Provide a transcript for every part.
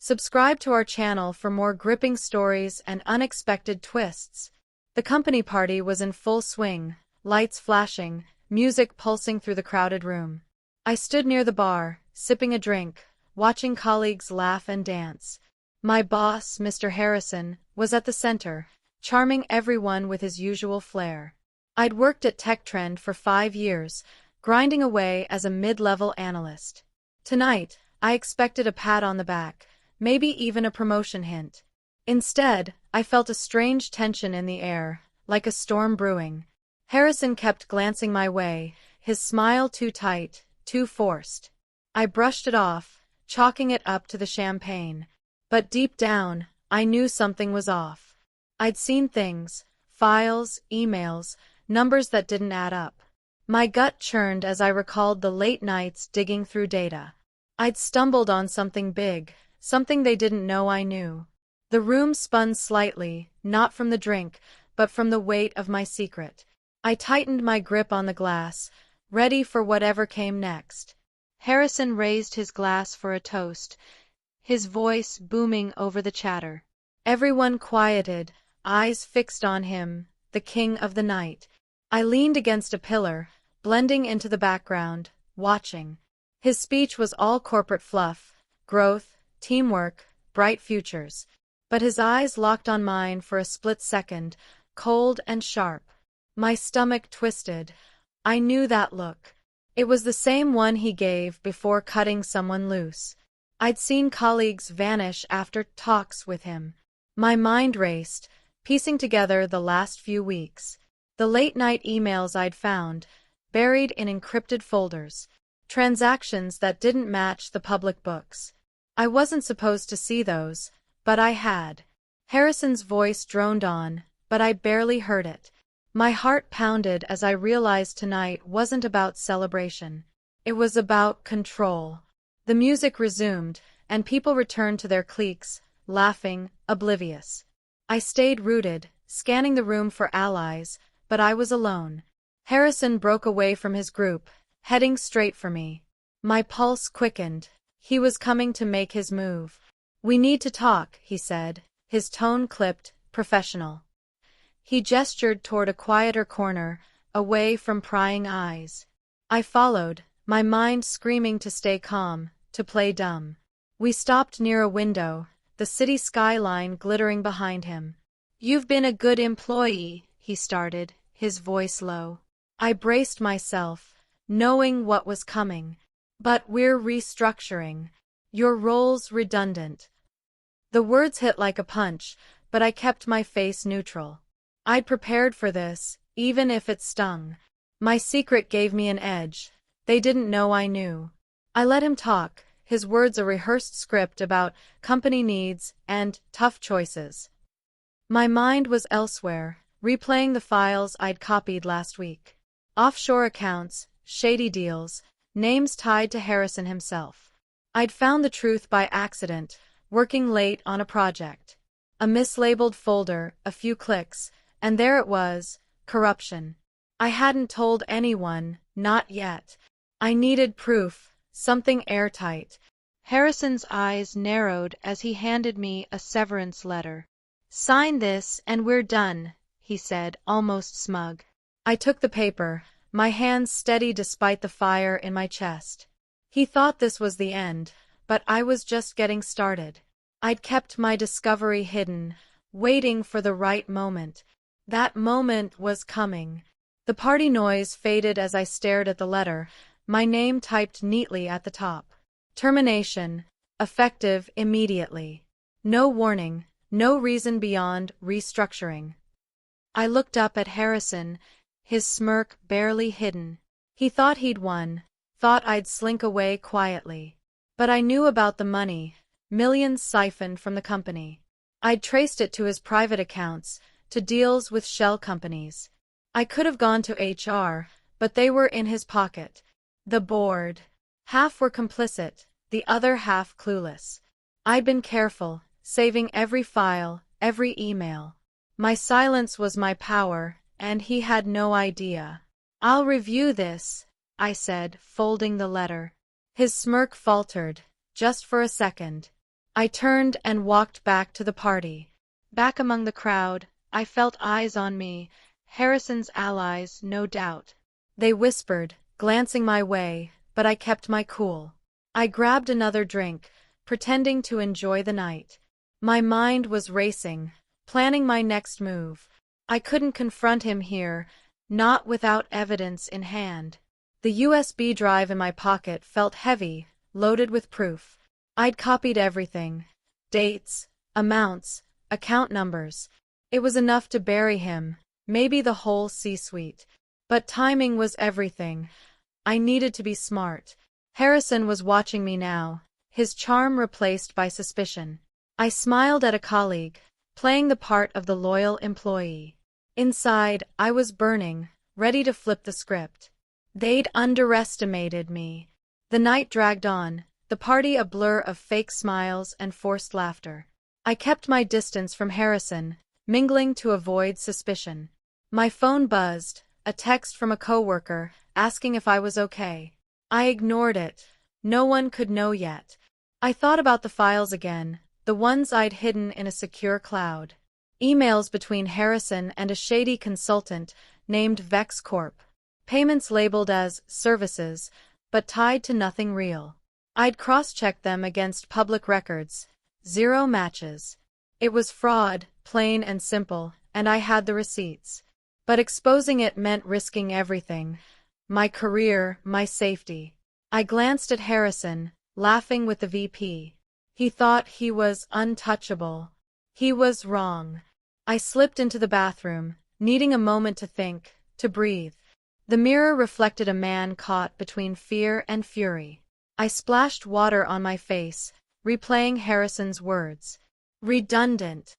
Subscribe to our channel for more gripping stories and unexpected twists. The company party was in full swing, lights flashing, music pulsing through the crowded room. I stood near the bar, sipping a drink, watching colleagues laugh and dance. My boss, Mr. Harrison, was at the center, charming everyone with his usual flair. I'd worked at TechTrend for 5 years, grinding away as a mid-level analyst. Tonight, I expected a pat on the back, maybe even a promotion hint. Instead, I felt a strange tension in the air, like a storm brewing. Harrison kept glancing my way, his smile too tight, too forced. I brushed it off, chalking it up to the champagne. But deep down, I knew something was off. I'd seen things, files, emails, numbers that didn't add up. My gut churned as I recalled the late nights digging through data. I'd stumbled on something big, something they didn't know I knew. The room spun slightly, not from the drink, but from the weight of my secret. I tightened my grip on the glass, ready for whatever came next. Harrison raised his glass for a toast, his voice booming over the chatter. Everyone quieted, eyes fixed on him, the king of the night. I leaned against a pillar, blending into the background, watching. His speech was all corporate fluff, growth, teamwork, bright futures. But his eyes locked on mine for a split second, cold and sharp. My stomach twisted. I knew that look. It was the same one he gave before cutting someone loose. I'd seen colleagues vanish after talks with him. My mind raced, piecing together the last few weeks. The late-night emails I'd found, buried in encrypted folders. Transactions that didn't match the public books. I wasn't supposed to see those, but I had. Harrison's voice droned on, but I barely heard it. My heart pounded as I realized tonight wasn't about celebration. It was about control. The music resumed, and people returned to their cliques, laughing, oblivious. I stayed rooted, scanning the room for allies, but I was alone. Harrison broke away from his group, heading straight for me. My pulse quickened. He was coming to make his move. "We need to talk," he said, his tone clipped, professional. He gestured toward a quieter corner, away from prying eyes. I followed, my mind screaming to stay calm, to play dumb. We stopped near a window, the city skyline glittering behind him. "You've been a good employee," he started, his voice low. I braced myself, knowing what was coming. "But we're restructuring. Your role's redundant." The words hit like a punch, but I kept my face neutral. I'd prepared for this, even if it stung. My secret gave me an edge. They didn't know I knew. I let him talk, his words a rehearsed script about company needs and tough choices. My mind was elsewhere, replaying the files I'd copied last week. Offshore accounts, shady deals, names tied to Harrison himself. I'd found the truth by accident, working late on a project. A mislabeled folder, a few clicks, and there it was, corruption. I hadn't told anyone, not yet. I needed proof, something airtight. Harrison's eyes narrowed as he handed me a severance letter. "Sign this and we're done," he said, almost smug. I took the paper, my hands steady despite the fire in my chest. He thought this was the end, but I was just getting started. I'd kept my discovery hidden, waiting for the right moment. That moment was coming. The party noise faded as I stared at the letter, my name typed neatly at the top. Termination, effective immediately. No warning, no reason beyond restructuring. I looked up at Harrison, his smirk barely hidden. He thought he'd won, thought I'd slink away quietly. But I knew about the money, millions siphoned from the company. I'd traced it to his private accounts, to deals with shell companies. I could have gone to HR, but they were in his pocket. The board. Half were complicit, the other half clueless. I'd been careful, saving every file, every email. My silence was my power, and he had no idea. "I'll review this," I said, folding the letter. His smirk faltered, just for a second. I turned and walked back to the party. Back among the crowd, I felt eyes on me, Harrison's allies, no doubt. They whispered, glancing my way, but I kept my cool. I grabbed another drink, pretending to enjoy the night. My mind was racing, planning my next move. I couldn't confront him here, not without evidence in hand. The USB drive in my pocket felt heavy, loaded with proof. I'd copied everything. Dates, amounts, account numbers. It was enough to bury him, maybe the whole C-suite. But timing was everything. I needed to be smart. Harrison was watching me now, his charm replaced by suspicion. I smiled at a colleague, playing the part of the loyal employee. Inside, I was burning, ready to flip the script. They'd underestimated me. The night dragged on, the party a blur of fake smiles and forced laughter. I kept my distance from Harrison, mingling to avoid suspicion. My phone buzzed, a text from a coworker, asking if I was okay. I ignored it. No one could know yet. I thought about the files again, the ones I'd hidden in a secure cloud. Emails between Harrison and a shady consultant named Vex Corp. Payments labeled as services, but tied to nothing real. I'd cross-checked them against public records. Zero matches. It was fraud, plain and simple, and I had the receipts. But exposing it meant risking everything. My career, my safety. I glanced at Harrison, laughing with the VP. He thought he was untouchable. He was wrong. I slipped into the bathroom, needing a moment to think, to breathe. The mirror reflected a man caught between fear and fury. I splashed water on my face, replaying Harrison's words. Redundant.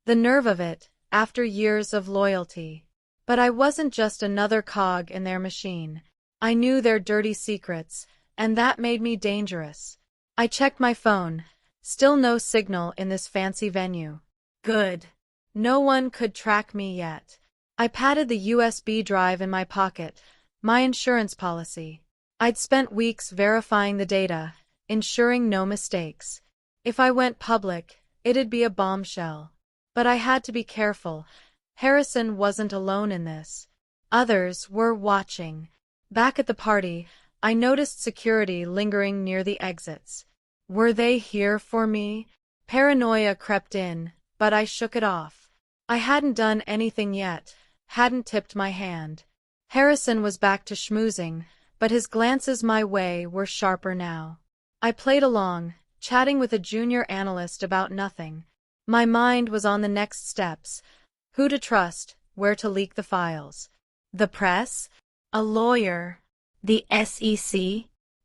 The nerve of it, after years of loyalty. But I wasn't just another cog in their machine. I knew their dirty secrets, and that made me dangerous. I checked my phone. Still no signal in this fancy venue. Good. No one could track me yet. I patted the USB drive in my pocket, my insurance policy. I'd spent weeks verifying the data, ensuring no mistakes. If I went public, it'd be a bombshell. But I had to be careful. Harrison wasn't alone in this. Others were watching. Back at the party, I noticed security lingering near the exits. Were they here for me? Paranoia crept in, but I shook it off. I hadn't done anything yet, hadn't tipped my hand. Harrison was back to schmoozing, but his glances my way were sharper now. I played along, chatting with a junior analyst about nothing. My mind was on the next steps. Who to trust, where to leak the files. The press? A lawyer? The SEC?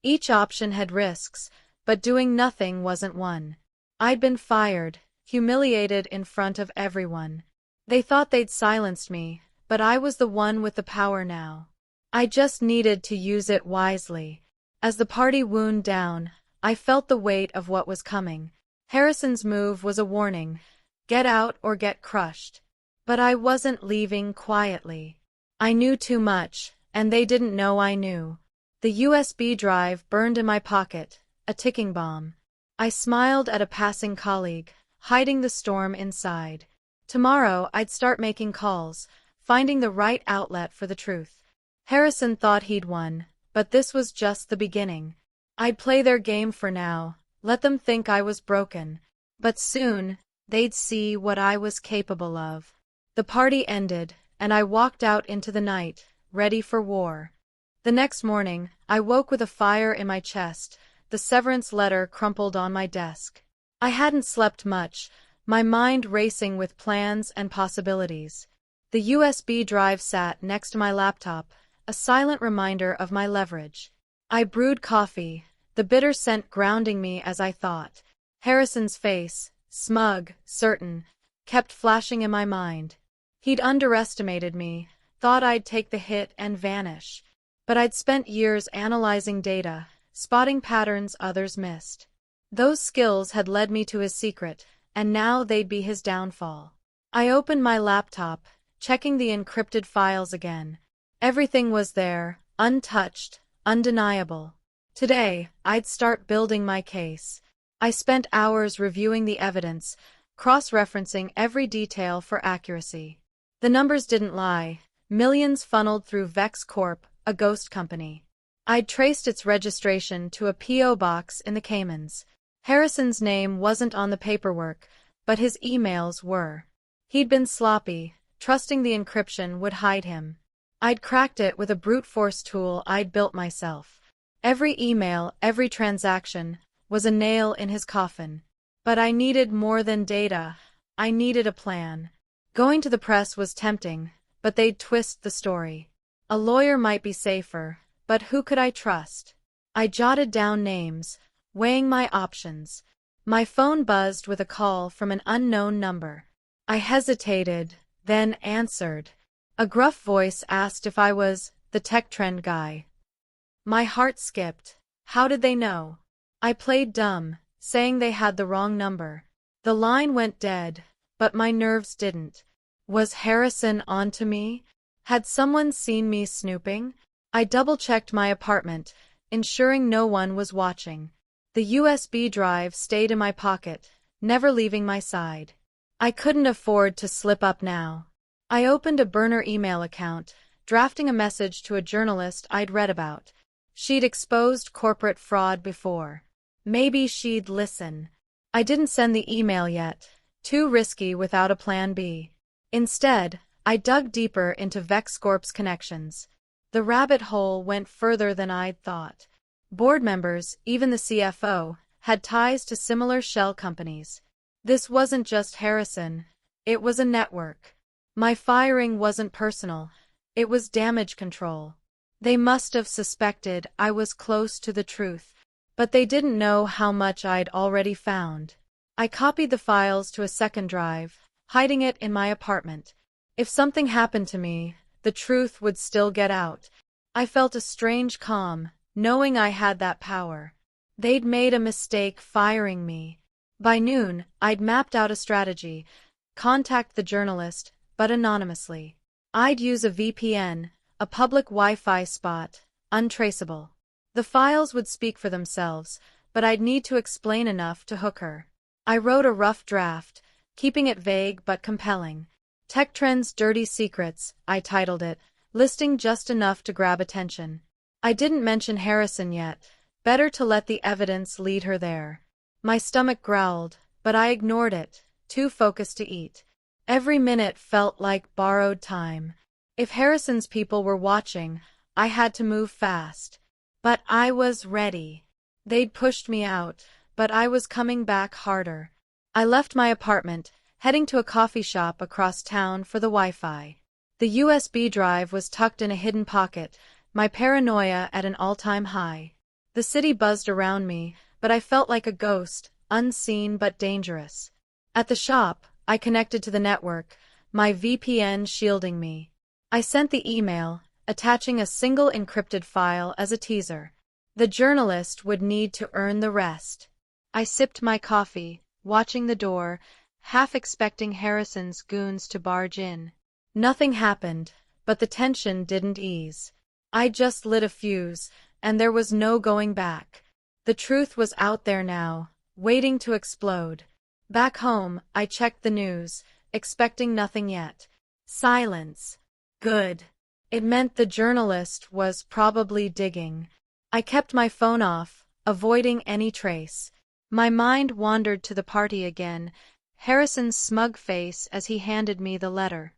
Each option had risks, but doing nothing wasn't one. I'd been fired, humiliated in front of everyone. They thought they'd silenced me, but I was the one with the power now. I just needed to use it wisely. As the party wound down, I felt the weight of what was coming. Harrison's move was a warning. Get out or get crushed. But I wasn't leaving quietly. I knew too much, and they didn't know I knew. The USB drive burned in my pocket, a ticking bomb. I smiled at a passing colleague, hiding the storm inside. Tomorrow I'd start making calls, finding the right outlet for the truth. Harrison thought he'd won, but this was just the beginning. I'd play their game for now, let them think I was broken. But soon, they'd see what I was capable of. The party ended, and I walked out into the night, ready for war. The next morning, I woke with a fire in my chest, the severance letter crumpled on my desk. I hadn't slept much, my mind racing with plans and possibilities. The USB drive sat next to my laptop, a silent reminder of my leverage. I brewed coffee, the bitter scent grounding me as I thought. Harrison's face, smug, certain, kept flashing in my mind. He'd underestimated me, thought I'd take the hit and vanish. But I'd spent years analyzing data, spotting patterns others missed. Those skills had led me to his secret, and now they'd be his downfall. I opened my laptop, checking the encrypted files again. Everything was there, untouched, undeniable. Today, I'd start building my case. I spent hours reviewing the evidence, cross-referencing every detail for accuracy. The numbers didn't lie. Millions funneled through Vex Corp, a ghost company. I'd traced its registration to a P.O. box in the Caymans. Harrison's name wasn't on the paperwork, but his emails were. He'd been sloppy, trusting the encryption would hide him. I'd cracked it with a brute force tool I'd built myself. Every email, every transaction, was a nail in his coffin. But I needed more than data. I needed a plan. Going to the press was tempting, but they'd twist the story. A lawyer might be safer, but who could I trust? I jotted down names, weighing my options. My phone buzzed with a call from an unknown number. I hesitated, then answered. A gruff voice asked if I was the tech trend guy. My heart skipped. How did they know? I played dumb, saying they had the wrong number. The line went dead, but my nerves didn't. Was Harrison onto me? Had someone seen me snooping? I double-checked my apartment, ensuring no one was watching. The USB drive stayed in my pocket, never leaving my side. I couldn't afford to slip up now. I opened a burner email account, drafting a message to a journalist I'd read about. She'd exposed corporate fraud before. Maybe she'd listen. I didn't send the email yet, too risky without a plan B. Instead, I dug deeper into Vex Corp's connections. The rabbit hole went further than I'd thought. Board members, even the CFO, had ties to similar shell companies. This wasn't just Harrison, it was a network. My firing wasn't personal, it was damage control. They must have suspected I was close to the truth, but they didn't know how much I'd already found. I copied the files to a second drive, hiding it in my apartment. If something happened to me, the truth would still get out. I felt a strange calm, knowing I had that power. They'd made a mistake firing me. By noon, I'd mapped out a strategy: contact the journalist, but anonymously. I'd use a VPN, a public Wi-Fi spot, untraceable. The files would speak for themselves, but I'd need to explain enough to hook her. I wrote a rough draft, keeping it vague but compelling. Tech Trend's Dirty Secrets, I titled it, listing just enough to grab attention. I didn't mention Harrison yet. Better to let the evidence lead her there. My stomach growled, but I ignored it, too focused to eat. Every minute felt like borrowed time. If Harrison's people were watching, I had to move fast. But I was ready. They'd pushed me out, but I was coming back harder. I left my apartment, heading to a coffee shop across town for the Wi-Fi. The USB drive was tucked in a hidden pocket, my paranoia at an all-time high. The city buzzed around me, but I felt like a ghost, unseen but dangerous. At the shop, I connected to the network, my VPN shielding me. I sent the email, attaching a single encrypted file as a teaser. The journalist would need to earn the rest. I sipped my coffee, watching the door, half expecting Harrison's goons to barge in. Nothing happened, but the tension didn't ease. I just lit a fuse, and there was no going back. The truth was out there now, waiting to explode. Back home, I checked the news, expecting nothing yet. Silence. Good. It meant the journalist was probably digging. I kept my phone off, avoiding any trace. My mind wandered to the party again, Harrison's smug face as he handed me the letter.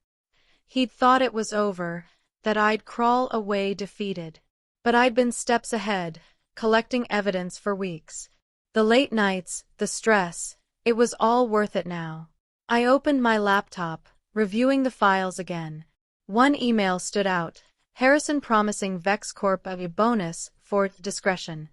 He'd thought it was over, that I'd crawl away defeated. But I'd been steps ahead, collecting evidence for weeks. The late nights, the stress, it was all worth it now. I opened my laptop, reviewing the files again. One email stood out, Harrison promising Vex Corp a bonus for discretion.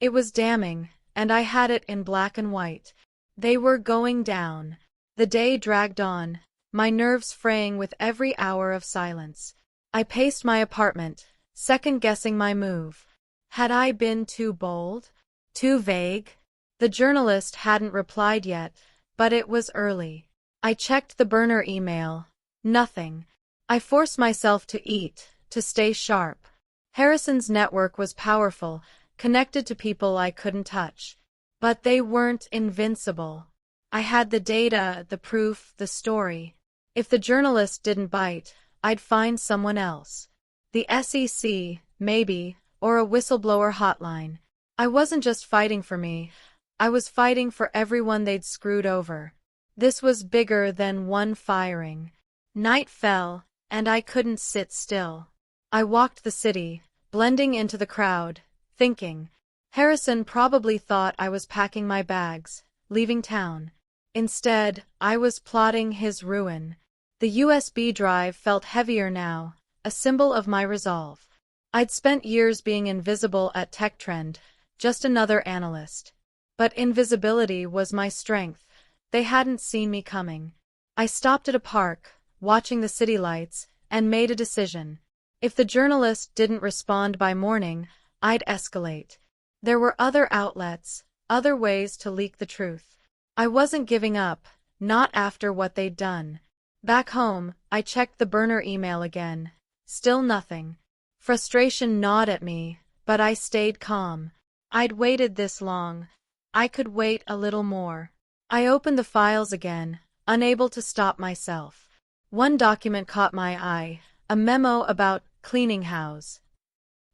It was damning, and I had it in black and white. They were going down. The day dragged on, my nerves fraying with every hour of silence. I paced my apartment, second-guessing my move. Had I been too bold? Too vague? The journalist hadn't replied yet, but it was early. I checked the burner email. Nothing. I forced myself to eat, to stay sharp. Harrison's network was powerful, connected to people I couldn't touch. But they weren't invincible. I had the data, the proof, the story. If the journalist didn't bite, I'd find someone else. The SEC, maybe, or a whistleblower hotline. I wasn't just fighting for me, I was fighting for everyone they'd screwed over. This was bigger than one firing. Night fell, and I couldn't sit still. I walked the city, blending into the crowd, thinking. Harrison probably thought I was packing my bags, leaving town. Instead, I was plotting his ruin. The USB drive felt heavier now, a symbol of my resolve. I'd spent years being invisible at TechTrend, just another analyst. But invisibility was my strength. They hadn't seen me coming. I stopped at a park, watching the city lights, and made a decision. If the journalist didn't respond by morning, I'd escalate. There were other outlets, other ways to leak the truth. I wasn't giving up, not after what they'd done. Back home, I checked the burner email again. Still nothing. Frustration gnawed at me, but I stayed calm. I'd waited this long. I could wait a little more. I opened the files again, unable to stop myself. One document caught my eye, a memo about cleaning house.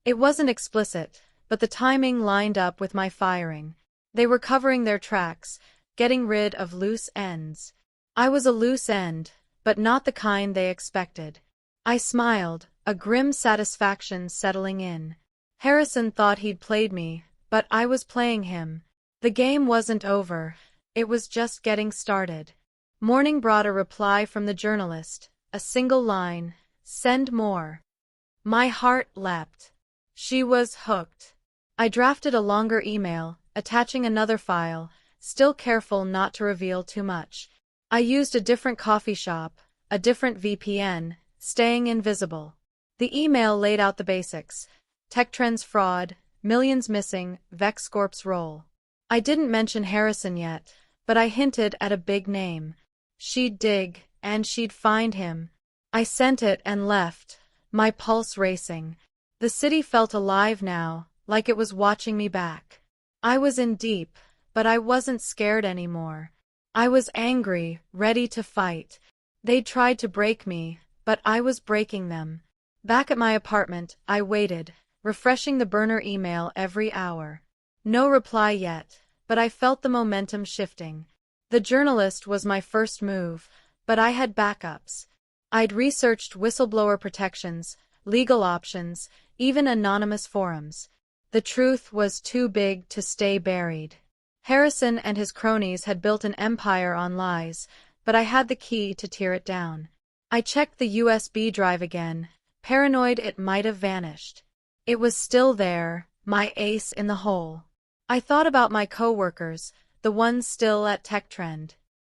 It wasn't explicit, but the timing lined up with my firing. They were covering their tracks, getting rid of loose ends. I was a loose end, but not the kind they expected. I smiled, a grim satisfaction settling in. Harrison thought he'd played me, but I was playing him. The game wasn't over, it was just getting started. Morning brought a reply from the journalist, a single line, "Send more." My heart leapt. She was hooked. I drafted a longer email, attaching another file, still careful not to reveal too much. I used a different coffee shop, a different VPN, staying invisible. The email laid out the basics. TechTrend's fraud, millions missing, VexCorp's role. I didn't mention Harrison yet, but I hinted at a big name. She'd dig, and she'd find him. I sent it and left, my pulse racing. The city felt alive now, like it was watching me back. I was in deep, but I wasn't scared anymore. I was angry, ready to fight. They'd tried to break me, but I was breaking them. Back at my apartment, I waited, refreshing the burner email every hour. No reply yet, but I felt the momentum shifting. The journalist was my first move, but I had backups. I'd researched whistleblower protections, legal options, even anonymous forums. The truth was too big to stay buried. Harrison and his cronies had built an empire on lies, but I had the key to tear it down. I checked the USB drive again, paranoid it might have vanished. It was still there, my ace in the hole. I thought about my coworkers, the ones still at TechTrend.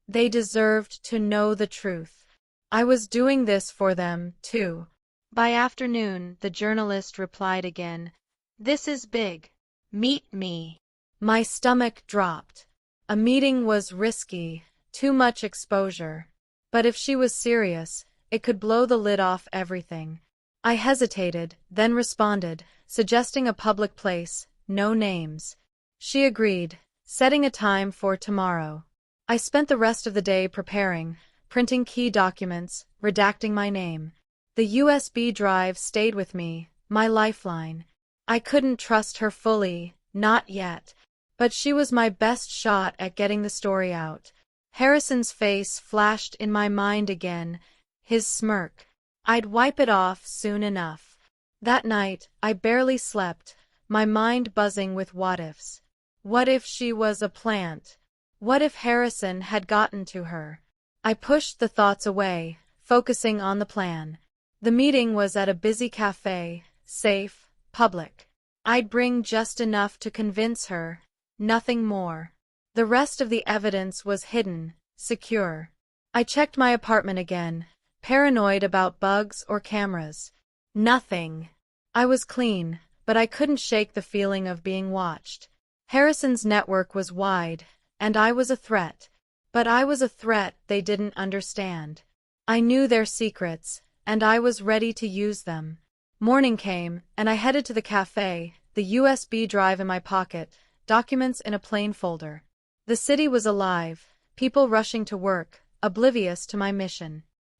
They deserved to know the truth. I was doing this for them, too. By afternoon, the journalist replied again. "This is big. Meet me." My stomach dropped. A meeting was risky, too much exposure. But if she was serious, it could blow the lid off everything. I hesitated, then responded, suggesting a public place, no names. She agreed, setting a time for tomorrow. I spent the rest of the day preparing, printing key documents, redacting my name. The USB drive stayed with me, my lifeline. I couldn't trust her fully, not yet. But she was my best shot at getting the story out. Harrison's face flashed in my mind again, his smirk. I'd wipe it off soon enough. That night, I barely slept, my mind buzzing with what-ifs. What if she was a plant? What if Harrison had gotten to her? I pushed the thoughts away, focusing on the plan. The meeting was at a busy cafe, safe, public. I'd bring just enough to convince her, nothing more. The rest of the evidence was hidden, secure. I checked my apartment again, paranoid about bugs or cameras. Nothing. I was clean, but I couldn't shake the feeling of being watched. Harrison's network was wide, and I was a threat. But I was a threat they didn't understand. I knew their secrets, and I was ready to use them. Morning came, and I headed to the cafe, the USB drive in my pocket, documents in a plain folder. The city was alive, people rushing to work, oblivious to my mission.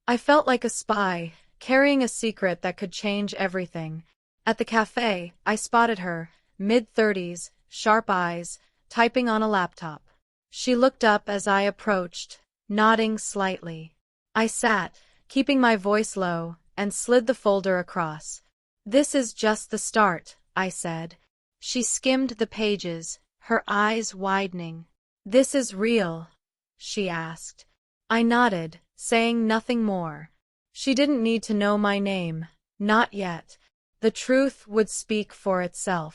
I felt like a spy, carrying a secret that could change everything. At the cafe, I spotted her, mid-30s, sharp eyes, typing on a laptop. She looked up as I approached, nodding slightly. I sat, keeping my voice low, and slid the folder across. "This is just the start," I said. She skimmed the pages, her eyes widening. "This is real?" she asked. I nodded, saying nothing more. She didn't need to know my name, not yet. The truth would speak for itself.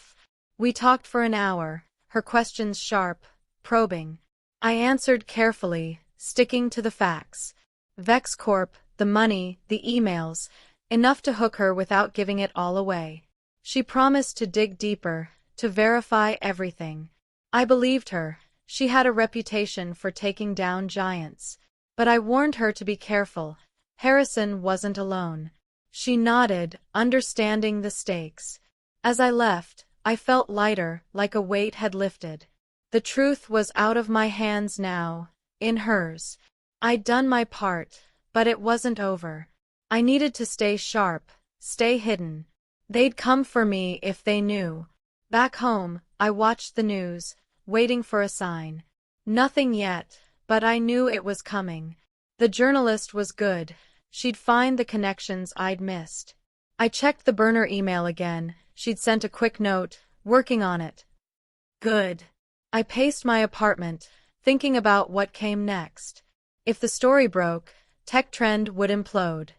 We talked for an hour, her questions sharp, probing. I answered carefully, sticking to the facts. Vex Corp, the money, the emails, enough to hook her without giving it all away. She promised to dig deeper, to verify everything. I believed her. She had a reputation for taking down giants. But I warned her to be careful. Harrison wasn't alone. She nodded, understanding the stakes. As I left, I felt lighter, like a weight had lifted. The truth was out of my hands now, in hers. I'd done my part, but it wasn't over. I needed to stay sharp, stay hidden. They'd come for me if they knew. Back home, I watched the news, waiting for a sign. Nothing yet, but I knew it was coming. The journalist was good. She'd find the connections I'd missed. I checked the burner email again. She'd sent a quick note, working on it. Good. I paced my apartment, thinking about what came next. If the story broke, Tech Trend would implode.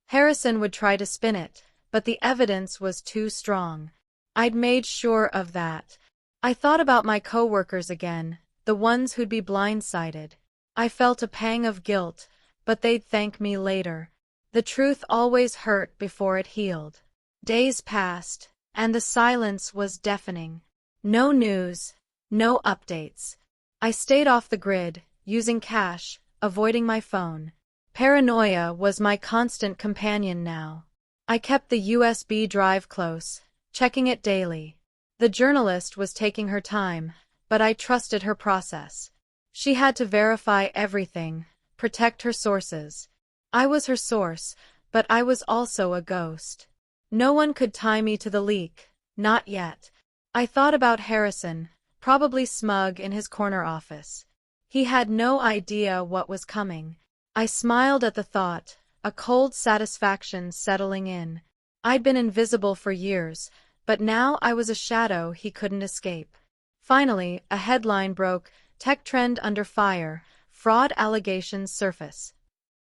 Harrison would try to spin it, but the evidence was too strong. I'd made sure of that. I thought about my coworkers again, the ones who'd be blindsided. I felt a pang of guilt, but they'd thank me later. The truth always hurt before it healed. Days passed, and the silence was deafening. No news, no updates. I stayed off the grid, using cash, avoiding my phone. Paranoia was my constant companion now. I kept the USB drive close, checking it daily. The journalist was taking her time, but I trusted her process. She had to verify everything, protect her sources. I was her source, but I was also a ghost. No one could tie me to the leak, not yet. I thought about Harrison, probably smug in his corner office. He had no idea what was coming. I smiled at the thought, a cold satisfaction settling in. I'd been invisible for years, but now I was a shadow he couldn't escape. Finally, a headline broke, Tech Trend under fire, fraud allegations surface.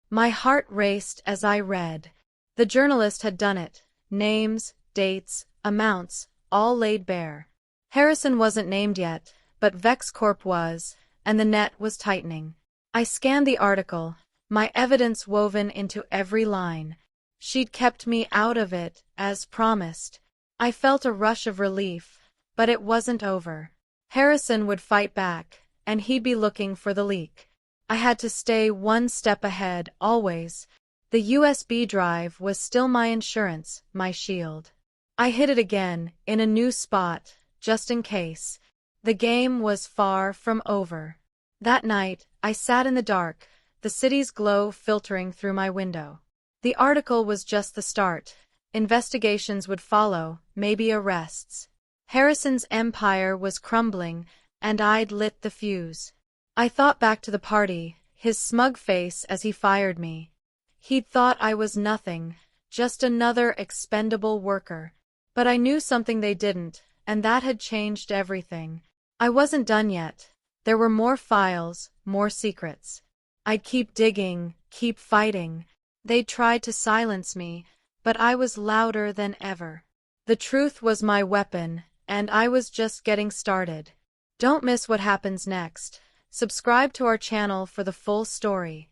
My heart raced as I read. The journalist had done it. Names, dates, amounts, all laid bare. Harrison wasn't named yet, but Vex Corp was, and the net was tightening. I scanned the article, my evidence woven into every line. She'd kept me out of it, as promised. I felt a rush of relief, but it wasn't over. Harrison would fight back, and he'd be looking for the leak. I had to stay one step ahead, always. The USB drive was still my insurance, my shield. I hid it again, in a new spot, just in case. The game was far from over. That night, I sat in the dark, the city's glow filtering through my window. The article was just the start. Investigations would follow, maybe arrests. Harrison's empire was crumbling, and I'd lit the fuse. I thought back to the party, his smug face as he fired me. He'd thought I was nothing, just another expendable worker. But I knew something they didn't, and that had changed everything. I wasn't done yet. There were more files, more secrets. I'd keep digging, keep fighting. They'd tried to silence me, but I was louder than ever. The truth was my weapon, and I was just getting started. Don't miss what happens next. Subscribe to our channel for the full story.